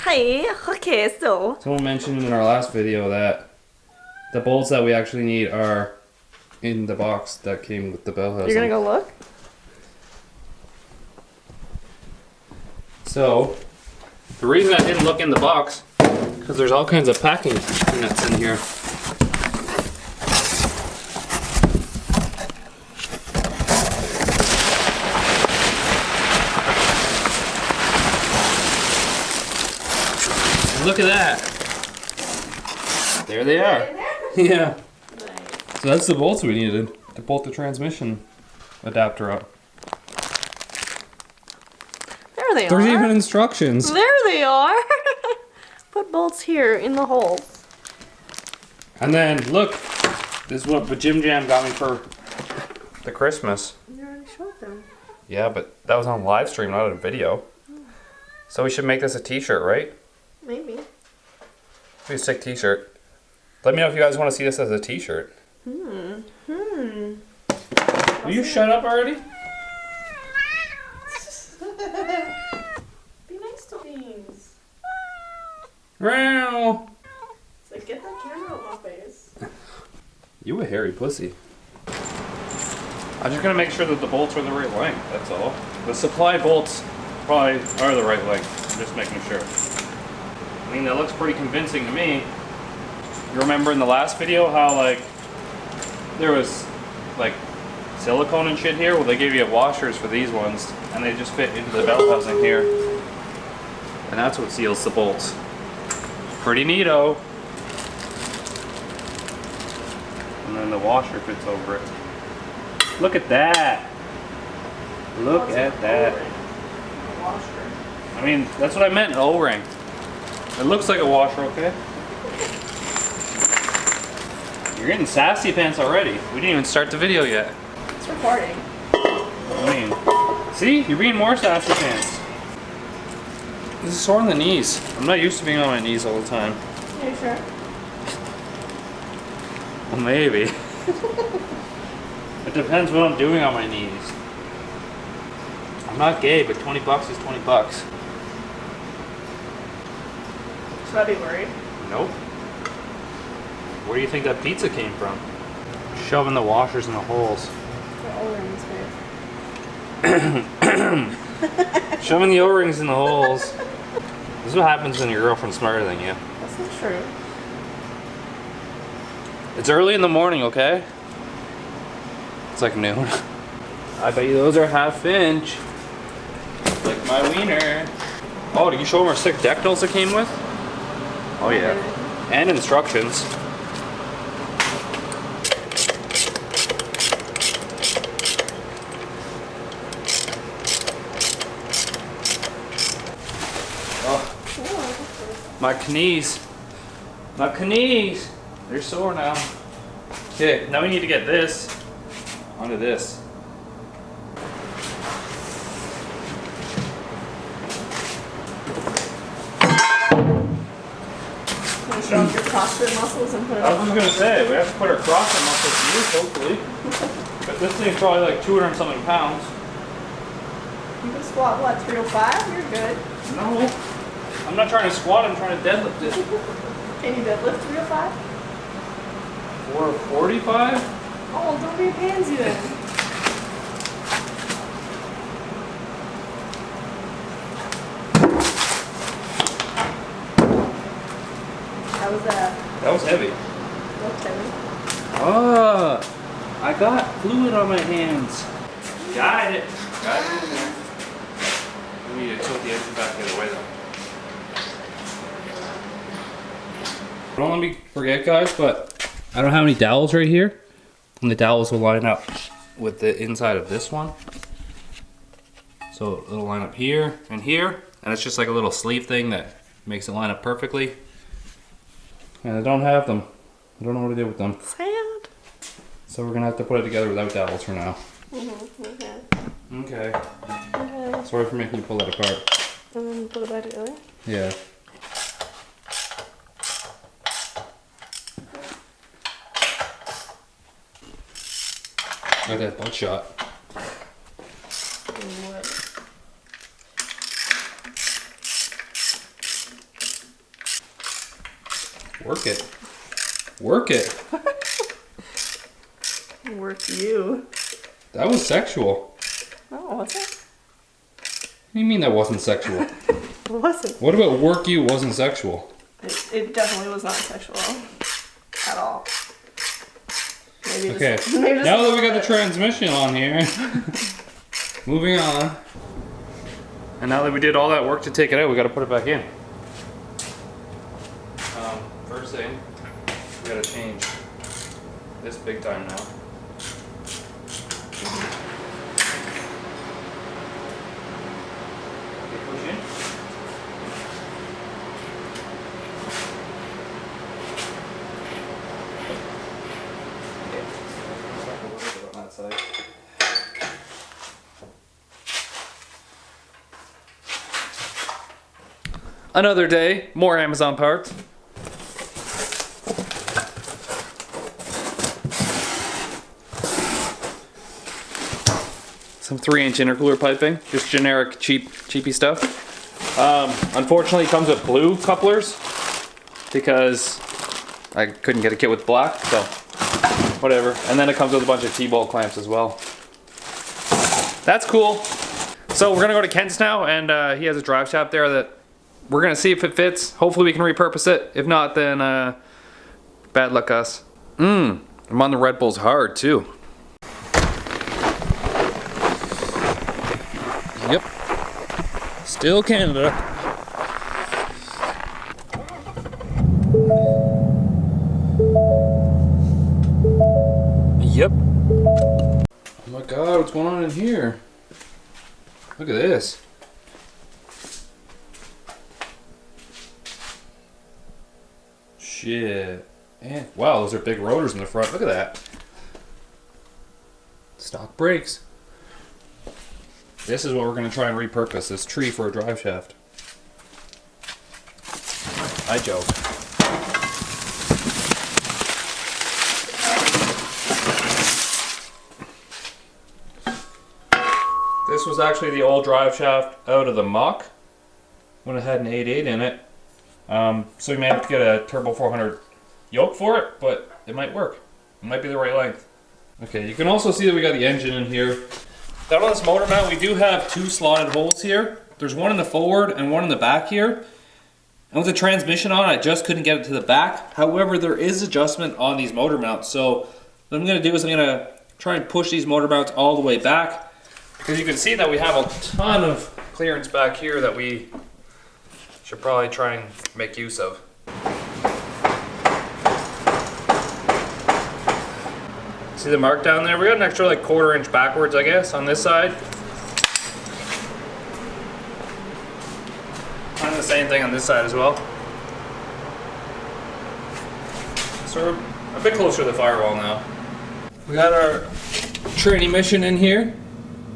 Hey, okay, so. Someone mentioned in our last video that the bolts that we actually need are in the box that came with the bell housing. You're gonna go look? So, the reason I didn't look in the box, because there's all kinds of packing nuts in here. Look at that. There they are. Yeah. Nice. So that's the bolts we needed to bolt the transmission adapter up. There they are. There's even instructions. There they are. Put bolts here in the hole. And then look, this is what Jim Jam got me for the Christmas. You already showed them. Yeah, but that was on live stream, not a video. So we should make this a t-shirt, right? Maybe. Be a sick t-shirt. Let me know if you guys want to see this as a t-shirt. Will Will you shut up already? Be nice to things. Meow. It's like, get that camera out my face. You a hairy pussy. I'm just gonna make sure that the bolts are the right length, that's all. The supply bolts probably are the right length. I'm just making sure. I mean, that looks pretty convincing to me. You remember in the last video how, like, there was, like, silicone and shit here? Well, they gave you washers for these ones, and they just fit into the belt housing here. And that's what seals the bolts. Pretty neato. And then the washer fits over it. Look at that! Look at that. A washer. I mean, that's what I meant, an O-ring. It looks like a washer, okay? You're getting sassy pants already. We didn't even start the video yet. It's recording. I mean, see? You're being more sassy pants. This is sore on the knees. I'm not used to being on my knees all the time. Are you sure? Well, maybe. It depends what I'm doing on my knees. I'm not gay, but 20 bucks is 20 bucks. Should I be worried? Nope. Where do you think that pizza came from? Shoving the washers in the holes. The O-rings, babe. Shoving the O-rings in the holes. This is what happens when your girlfriend's smarter than you. That's not true. It's early in the morning, okay? It's like noon. I bet you those are half inch. Like my wiener. Oh, did you show them our sick decals that came with? Oh yeah. And instructions. Oh. My knees. My knees. They're sore now. Okay, now we need to get this onto this. Show off your CrossFit muscles and put it I on. was just gonna say, we have to put our CrossFit muscles to use, hopefully. But this thing's probably like 200 and something pounds. You can squat, what, 305? You're good. No. I'm not trying to squat, I'm trying to deadlift it. Can you deadlift 305? 445? Oh, don't be a pansy then. How was that? That was heavy. Looked heavy. Ah, I got fluid on my hands. Got it. Got it in there. We need to tilt the engine back the other way though. Don't let me forget, guys, but I don't have any dowels right here. And the dowels will line up with the inside of this one. So it'll line up here and here. And it's just like a little sleeve thing that makes it line up perfectly. And I don't have them. I don't know what to do with them. Sad. So we're gonna have to put it together without dowels for now. Okay. Okay. Okay. Sorry for making you pull that apart. And then put it back together. Yeah. Got that butt shot. What? Work it. Work it. Work you. That was sexual. Oh, was it? What do you mean that wasn't sexual? What was it? What about work you wasn't sexual? It definitely was not sexual at all. Maybe Okay, maybe now that we got the transmission on here, moving on. And now that we did all that work to take it out, we got to put it back in. First thing, we got to change this big time now. Okay, push in. On that side. Another day, more Amazon parts. Some 3-inch intercooler piping, just generic cheapy stuff. Unfortunately, it comes with blue couplers because I couldn't get a kit with black, so whatever. And then it comes with a bunch of T-bolt clamps as well. That's cool. So we're gonna go to Kent's now, and he has a drive shaft there that we're gonna see if it fits. Hopefully we can repurpose it. If not, then bad luck us. I'm on the Red Bulls hard too. Yep. Still Canada. Yep. Oh my god, what's going on in here? Look at this. Shit. And wow, those are big rotors in the front. Look at that. Stock brakes. This is what we're going to try and repurpose, this tree for a drive shaft. I joke. This was actually the old drive shaft out of the muck when it had an 8.8 in it. So we may have to get a Turbo 400 yoke for it, but it might work. It might be the right length. Okay, you can also see that we got the engine in here. Down on this motor mount, we do have 2 slotted holes here. There's one in the forward and one in the back here. And with the transmission on, I just couldn't get it to the back. However, there is adjustment on these motor mounts. So what I'm gonna do is I'm gonna try and push these motor mounts all the way back. Because you can see that we have a ton of clearance back here that we should probably try and make use of. See the mark down there? We got an extra like 1/4 inch backwards, I guess, on this side. And the same thing on this side as well. So we're a bit closer to the firewall now. We got our transmission in here.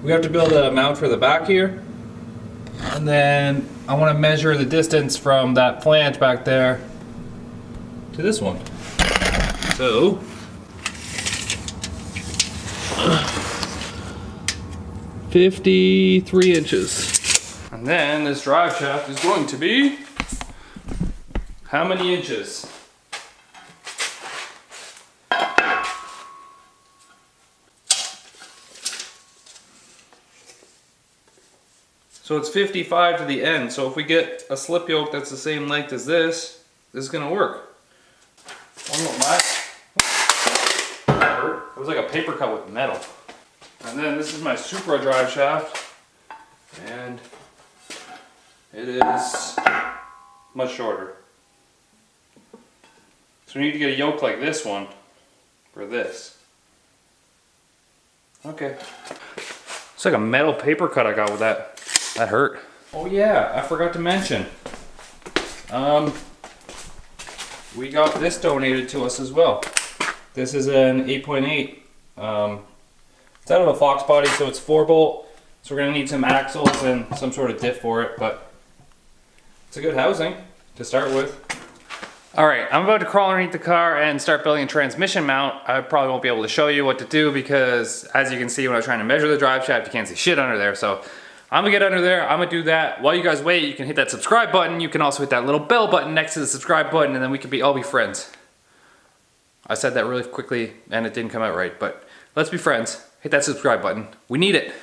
We have to build a mount for the back here. And then I want to measure the distance from that flange back there to this one. So 53 inches. And then this drive shaft is going to be how many inches? So it's 55 to the end. So if we get a slip yoke that's the same length as this is gonna work. It was like a paper cut with metal. And then this is my Supra drive shaft, and it is much shorter. So we need to get a yoke like this one for this. Okay. It's like a metal paper cut I got with that. That hurt. Oh yeah, I forgot to mention. We got this donated to us as well. This is an 8.8. It's out of a Fox body, so it's 4-bolt. So we're gonna need some axles and some sort of diff for it, but it's a good housing to start with. All right, I'm about to crawl underneath the car and start building a transmission mount. I probably won't be able to show you what to do because as you can see when I was trying to measure the drive shaft, you can't see shit under there. So I'm gonna get under there, I'm gonna do that. While you guys wait, you can hit that subscribe button. You can also hit that little bell button next to the subscribe button, and then we can all be friends. I said that really quickly and it didn't come out right, but let's be friends. Hit that subscribe button. We need it.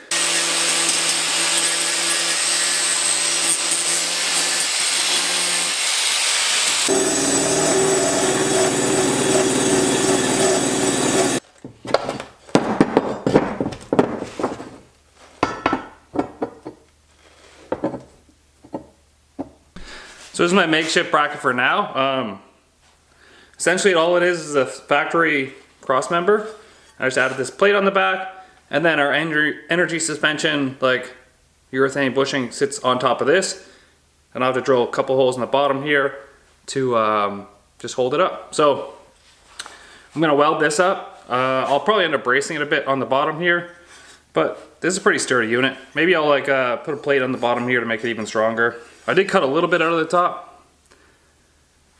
So this is my makeshift bracket for now. Essentially all it is a factory cross member. I just added this plate on the back, and then our energy suspension, like urethane bushing, sits on top of this. And I'll have to drill a couple holes in the bottom here to just hold it up. So I'm gonna weld this up. I'll probably end up bracing it a bit on the bottom here, but this is a pretty sturdy unit. Maybe I'll like put a plate on the bottom here to make it even stronger. I did cut a little bit out of the top,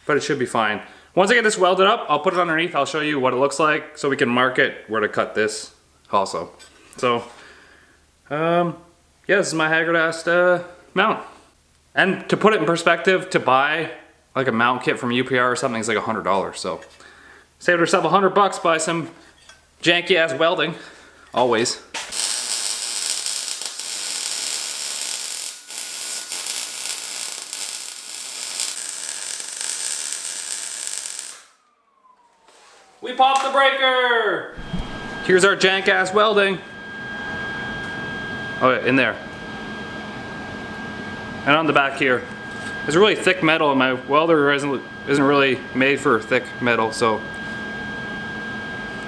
but it should be fine. Once I get this welded up, I'll put it underneath. I'll show you what it looks like so we can mark it where to cut this also. So, yeah, this is my haggard-ass mount. And to put it in perspective, to buy like a mount kit from UPR or something is like $100. So, saved ourselves $100 by some janky-ass welding, always. We popped the breaker! Here's our jank-ass welding. Oh yeah, in there. And on the back here. It's really thick metal and my welder isn't really made for thick metal, so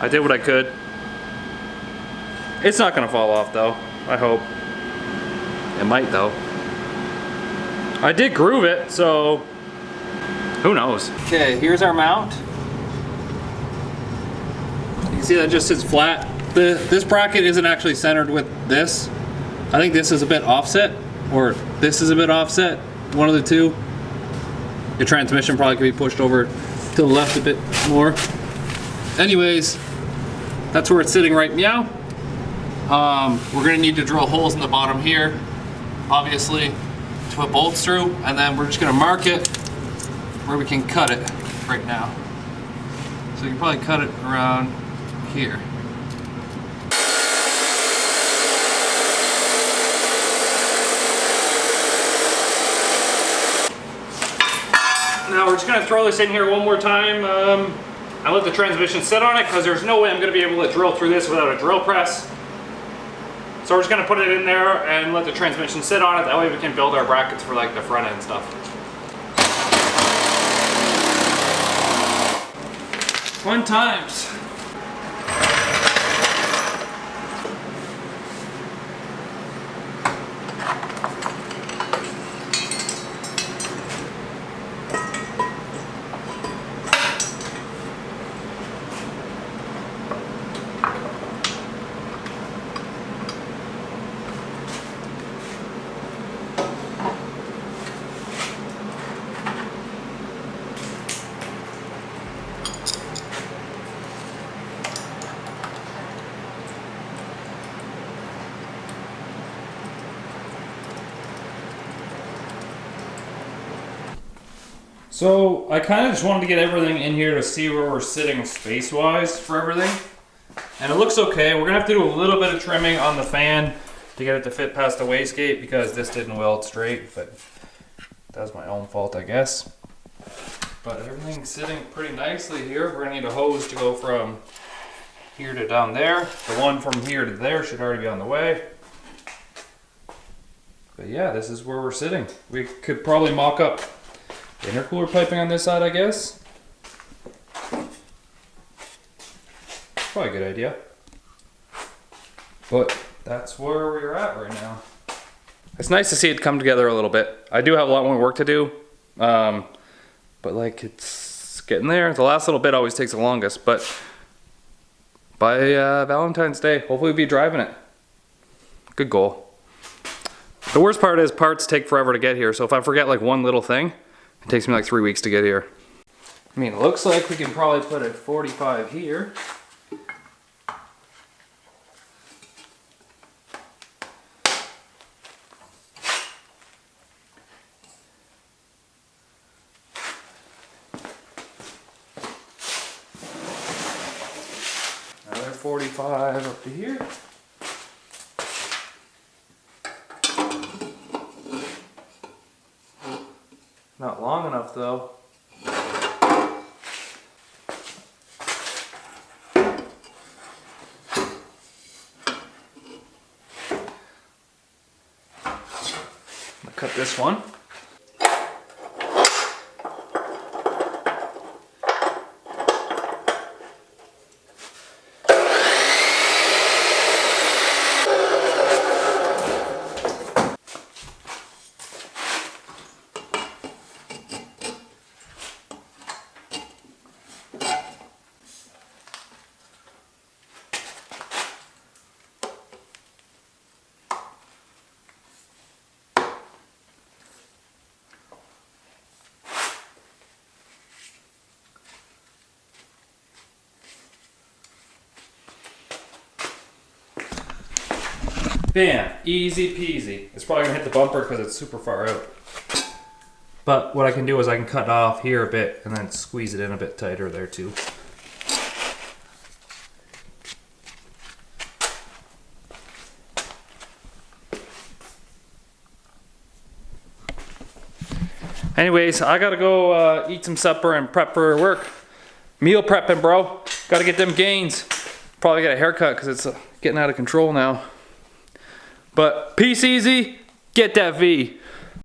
I did what I could. It's not gonna fall off though, I hope. It might though. I did groove it, so who knows. Okay, here's our mount. You see that just sits flat. This bracket isn't actually centered with this. I think this is a bit offset, or this is a bit offset, one of the two. Your transmission probably could be pushed over to the left a bit more. Anyways, that's where it's sitting right meow. We're gonna need to drill holes in the bottom here, obviously, to put bolts through, and then we're just gonna mark it where we can cut it right now. So you can probably cut it around here. Now we're just gonna throw this in here one more time. I let the transmission sit on it because there's no way I'm gonna be able to drill through this without a drill press. So we're just gonna put it in there and let the transmission sit on it. That way we can build our brackets for like the front end stuff. Fun times. So I kind of just wanted to get everything in here to see where we're sitting space-wise for everything. And it looks okay. We're gonna have to do a little bit of trimming on the fan to get it to fit past the wastegate because this didn't weld straight, but that's my own fault, I guess. But everything's sitting pretty nicely here. We're gonna need a hose to go from here to down there. The one from here to there should already be on the way. But yeah, this is where we're sitting. We could probably mock up intercooler piping on this side, I guess. Probably a good idea. But that's where we're at right now. It's nice to see it come together a little bit. I do have a lot more work to do. But like it's getting there. The last little bit always takes the longest, but by Valentine's Day, hopefully we'll be driving it. Good goal. The worst part is parts take forever to get here, so if I forget like one little thing, it takes me like 3 weeks to get here. I mean, it looks like we can probably put a 45 here. 45 up to here. Not long enough though. I'm gonna cut this one. Bam, easy peasy. It's probably gonna hit the bumper because it's super far out. But what I can do is I can cut off here a bit and then squeeze it in a bit tighter there too. Anyways, I gotta go eat some supper and prep for work. Meal prepping, bro. Gotta get them gains. Probably get a haircut because it's getting out of control now. But peace easy, get that V.